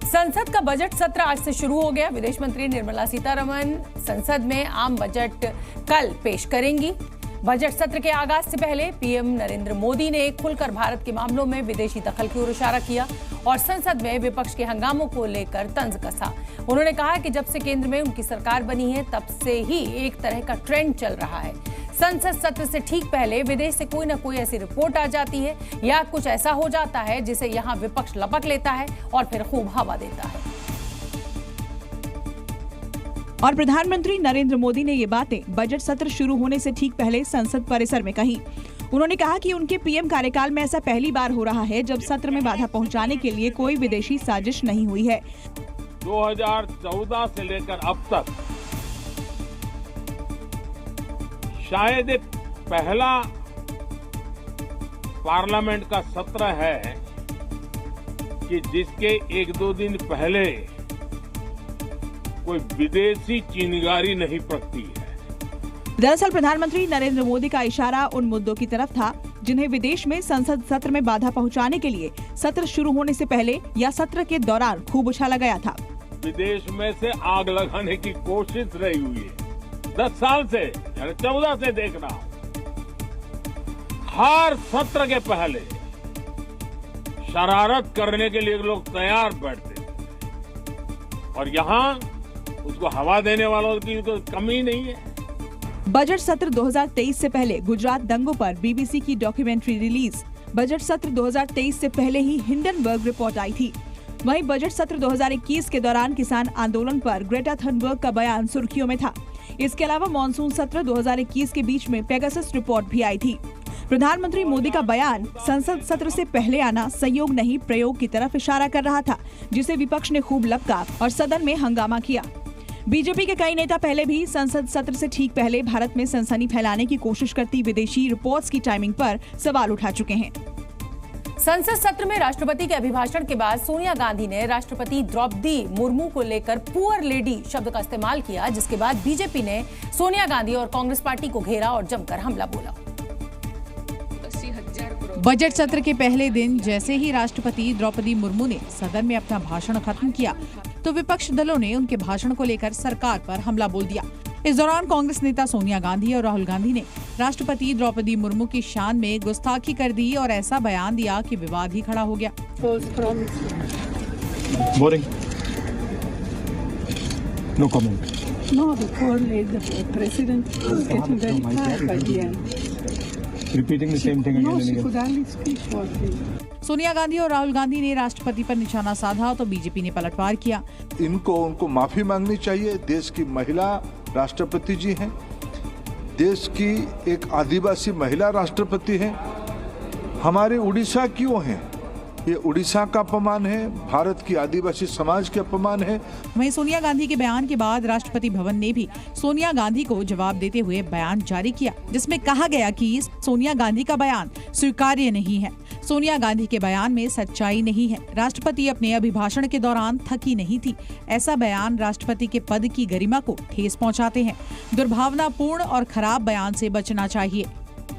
संसद का बजट सत्र आज से शुरू हो गया। विदेश मंत्री निर्मला सीतारमण संसद में आम बजट कल पेश करेंगी। बजट सत्र के आगाज से पहले पीएम नरेंद्र मोदी ने खुलकर भारत के मामलों में विदेशी दखल की ओर इशारा किया और संसद में विपक्ष के हंगामों को लेकर तंज कसा। उन्होंने कहा कि जब से केंद्र में उनकी सरकार बनी है तब से ही एक तरह का ट्रेंड चल रहा है। संसद सत्र से ठीक पहले विदेश से कोई न कोई ऐसी रिपोर्ट आ जाती है या कुछ ऐसा हो जाता है जिसे यहाँ विपक्ष लपक लेता है और फिर खूब हवा देता है। और प्रधानमंत्री नरेंद्र मोदी ने ये बातें बजट सत्र शुरू होने से ठीक पहले संसद परिसर में कही। उन्होंने कहा कि उनके पीएम कार्यकाल में ऐसा पहली बार हो रहा है जब सत्र में बाधा पहुंचाने के लिए कोई विदेशी साजिश नहीं हुई है। 2014 से लेकर अब तक शायद एक पहला पार्लियामेंट का सत्र है कि जिसके एक दो दिन पहले कोई विदेशी चिंगारी नहीं पड़ती है। दरअसल प्रधानमंत्री नरेंद्र मोदी का इशारा उन मुद्दों की तरफ था जिन्हें विदेश में संसद सत्र में बाधा पहुंचाने के लिए सत्र शुरू होने से पहले या सत्र के दौरान खूब उछाला गया था। विदेश में से आग लगाने की कोशिश रही हुई है 10 साल से, 14 से देख रहा हूं। हर सत्र के पहले शरारत करने के लिए लोग तैयार बैठते थे और यहाँ उसको हवा देने वालों की तो कमी नहीं है। बजट सत्र 2023 से पहले गुजरात दंगों पर बीबीसी की डॉक्यूमेंट्री रिलीज। बजट सत्र 2023 से पहले ही हिंडनबर्ग रिपोर्ट आई थी। वहीं बजट सत्र 2021 के दौरान किसान आंदोलन पर ग्रेटा थनबर्ग का बयान सुर्खियों में था। इसके अलावा मॉनसून सत्र 2021 के बीच में पेगासस रिपोर्ट भी आई थी। प्रधानमंत्री मोदी का बयान संसद सत्र से पहले आना संयोग नहीं प्रयोग की तरफ इशारा कर रहा था, जिसे विपक्ष ने खूब लपका और सदन में हंगामा किया। बीजेपी के कई नेता पहले भी संसद सत्र से ठीक पहले भारत में सनसनी फैलाने की कोशिश करती विदेशी रिपोर्ट्स की टाइमिंग पर सवाल उठा चुके हैं। संसद सत्र में राष्ट्रपति के अभिभाषण के बाद सोनिया गांधी ने राष्ट्रपति द्रौपदी मुर्मू को लेकर पुअर लेडी शब्द का इस्तेमाल किया, जिसके बाद बीजेपी ने सोनिया गांधी और कांग्रेस पार्टी को घेरा और जमकर हमला बोला। बजट सत्र के पहले दिन जैसे ही राष्ट्रपति द्रौपदी मुर्मू ने सदन में अपना भाषण खत्म किया तो विपक्ष दलों ने उनके भाषण को लेकर सरकार पर हमला बोल दिया। इस दौरान कांग्रेस नेता सोनिया गांधी और राहुल गांधी ने राष्ट्रपति द्रौपदी मुर्मू की शान में गुस्ताखी कर दी और ऐसा बयान दिया कि विवाद ही खड़ा हो गया। No comment. No, the president was getting very tired by the end. Repeating the same thing again and again. No, she could hardly speak properly. Sonia Gandhi और राहुल गांधी ने राष्ट्रपति पर निशाना साधा तो बीजेपी ने पलटवार किया। उनको माफी मांगनी चाहिए। देश की महिला राष्ट्रपति जी हैं, देश की एक आदिवासी महिला राष्ट्रपति हैं। हमारे उड़ीसा क्यों हैं? ये उड़ीसा का अपमान है, भारत की आदिवासी समाज के अपमान है। वहीं सोनिया गांधी के बयान के बाद राष्ट्रपति भवन ने भी सोनिया गांधी को जवाब देते हुए बयान जारी किया, जिसमें कहा गया कि सोनिया गांधी का बयान स्वीकार्य नहीं है। सोनिया गांधी के बयान में सच्चाई नहीं है। राष्ट्रपति अपने अभिभाषण के दौरान थकी नहीं थी। ऐसा बयान राष्ट्रपति के पद की गरिमा को ठेस पहुंचाते हैं। दुर्भावनापूर्ण और खराब बयान से बचना चाहिए।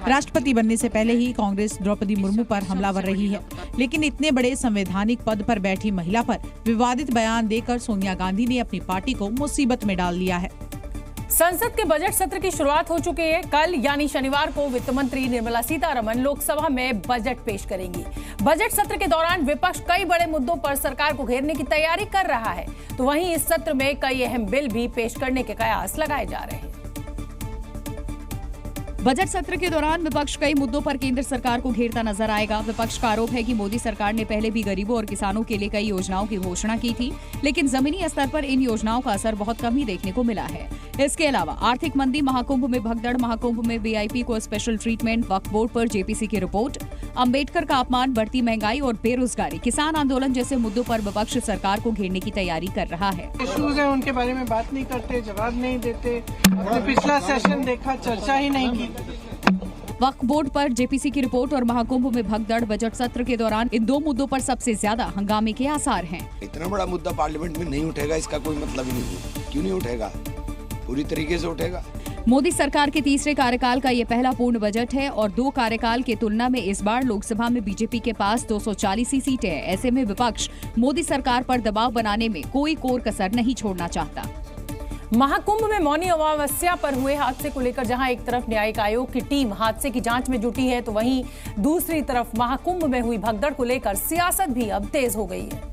राष्ट्रपति बनने से पहले ही कांग्रेस द्रौपदी मुर्मू पर हमलावर रही है, लेकिन इतने बड़े संवैधानिक पद पर बैठी महिला पर विवादित बयान देकर सोनिया गांधी ने अपनी पार्टी को मुसीबत में डाल दिया है। संसद के बजट सत्र की शुरुआत हो चुकी है। कल यानी शनिवार को वित्त मंत्री निर्मला सीतारमण लोकसभा में बजट पेश करेंगी। बजट सत्र के दौरान विपक्ष कई बड़े मुद्दों पर सरकार को घेरने की तैयारी कर रहा है, तो वहीं इस सत्र में कई अहम बिल भी पेश करने के कयास लगाए जा रहे हैं। बजट सत्र के दौरान विपक्ष कई मुद्दों पर केंद्र सरकार को घेरता नजर आएगा। विपक्ष का आरोप है कि मोदी सरकार ने पहले भी गरीबों और किसानों के लिए कई योजनाओं की घोषणा की थी, लेकिन जमीनी स्तर पर इन योजनाओं का असर बहुत कम ही देखने को मिला है। इसके अलावा आर्थिक मंदी, महाकुंभ में भगदड़, महाकुंभ में वीआईपी को स्पेशल ट्रीटमेंट, वक्फ बोर्ड पर जेपीसी की रिपोर्ट, अम्बेडकर का अपमान, बढ़ती महंगाई और बेरोजगारी, किसान आंदोलन जैसे मुद्दों पर विपक्ष सरकार को घेरने की तैयारी कर रहा है। इश्यूज है, उनके बारे में बात नहीं करते, जवाब नहीं देते। पिछला सेशन देखा, चर्चा ही नहीं की। वक्फ बोर्ड पर जेपीसी की रिपोर्ट और महाकुंभ में भगदड़, बजट सत्र के दौरान इन दो मुद्दों पर सबसे ज्यादा हंगामे के आसार हैं। इतना बड़ा मुद्दा पार्लियामेंट में नहीं उठेगा, इसका कोई मतलब ही नहीं है। क्यों नहीं उठेगा? पूरी तरीके से उठेगा। मोदी सरकार के तीसरे कार्यकाल का ये पहला पूर्ण बजट है और 2 कार्यकाल की तुलना में इस बार लोकसभा में बीजेपी के पास 240 ही सीटें हैं। ऐसे में विपक्ष मोदी सरकार पर दबाव बनाने में कोई कोर कसर नहीं छोड़ना चाहता। महाकुंभ में मौनी अमावस्या पर हुए हादसे को लेकर जहां एक तरफ न्यायिक आयोग की टीम हादसे की जांच में जुटी है, तो वहीं दूसरी तरफ महाकुंभ में हुई भगदड़ को लेकर सियासत भी अब तेज हो गई है।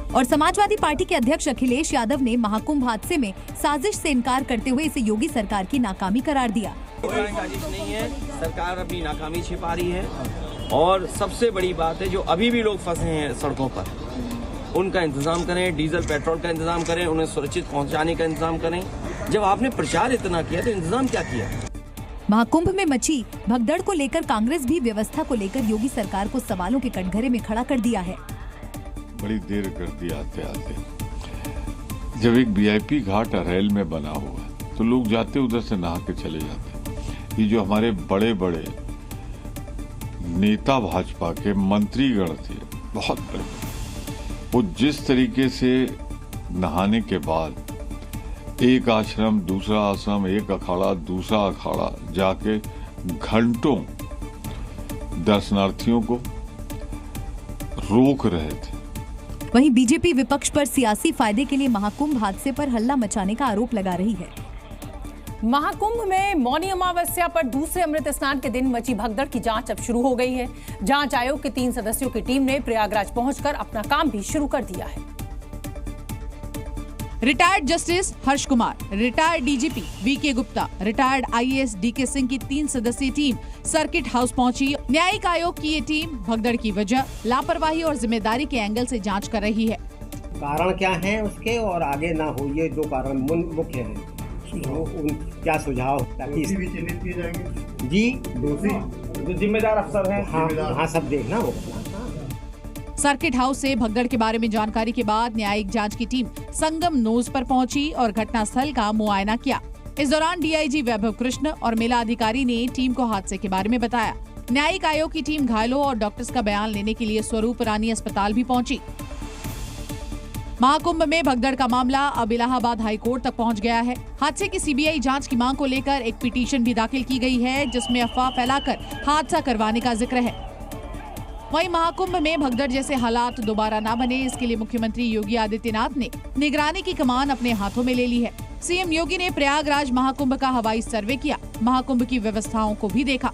और समाजवादी पार्टी के अध्यक्ष अखिलेश यादव ने महाकुंभ हादसे में साजिश से इनकार करते हुए इसे योगी सरकार की नाकामी करार दिया। साजिश नहीं है, सरकार अपनी नाकामी छिपा रही है और सबसे बड़ी बात है जो अभी भी लोग फंसे हैं सड़कों पर, उनका इंतजाम करें, डीजल पेट्रोल का इंतजाम करें, उन्हें सुरक्षित पहुंचाने का इंतजाम करें। जब आपने प्रचार इतना किया तो इंतजाम क्या किया? महाकुंभ में मची भगदड़ को लेकर कांग्रेस भी व्यवस्था को लेकर योगी सरकार को सवालों के कटघरे में खड़ा कर दिया है। बड़ी देर कर दी आते आते। जब एक वीआईपी घाट अरैल में बना हुआ है तो लोग जाते उधर से नहा के चले जाते। ये जो हमारे बड़े बड़े नेता भाजपा के मंत्रीगण थे, बहुत बड़े, वो जिस तरीके से नहाने के बाद एक आश्रम दूसरा आश्रम, एक अखाड़ा दूसरा अखाड़ा जाके घंटों दर्शनार्थियों को रोक रहे थे। वहीं बीजेपी विपक्ष पर सियासी फायदे के लिए महाकुंभ हादसे पर हल्ला मचाने का आरोप लगा रही है। महाकुंभ में मौनी अमावस्या पर दूसरे अमृत स्नान के दिन मची भगदड़ की जांच अब शुरू हो गई है। जांच आयोग के 3 सदस्यों की टीम ने प्रयागराज पहुंचकर अपना काम भी शुरू कर दिया है। Retired justice Harsh Kumar, retired DGP V K Gupta, retired IAS D K Singh की 3 सदस्यीय टीम सर्किट हाउस पहुंची। न्यायिक आयोग की ये टीम भगदड़ की वजह, लापरवाही और जिम्मेदारी के एंगल से जांच कर रही है। कारण क्या है उसके और आगे ना हो, ये 2 कारण मुख्य हैं। क्या सुझाव ताकि भी चिन्हित किए जाएंगे? जी, जो जिम्मेदार अफसर हैं, हाँ सब देखना होगा। सर्किट हाउस से भगदड़ के बारे में जानकारी के बाद न्यायिक जांच की टीम संगम नोज पर पहुंची और घटनास्थल का मुआयना किया। इस दौरान डीआईजी वैभव कृष्ण और मेला अधिकारी ने टीम को हादसे के बारे में बताया। न्यायिक आयोग की टीम घायलों और डॉक्टर्स का बयान लेने के लिए स्वरूप रानी अस्पताल भी पहुंची। महाकुंभ में भगदड़ का मामला अब इलाहाबाद हाईकोर्ट तक पहुंच गया है। हादसे की सीबीआई जांच की मांग को लेकर एक पिटीशन भी दाखिल की गई है, जिसमें अफवाह फैलाकर हादसा करवाने का जिक्र है। वहीं महाकुंभ में भगदड़ जैसे हालात दोबारा न बने, इसके लिए मुख्यमंत्री योगी आदित्यनाथ ने निगरानी की कमान अपने हाथों में ले ली है। सीएम योगी ने प्रयागराज महाकुंभ का हवाई सर्वे किया, महाकुंभ की व्यवस्थाओं को भी देखा।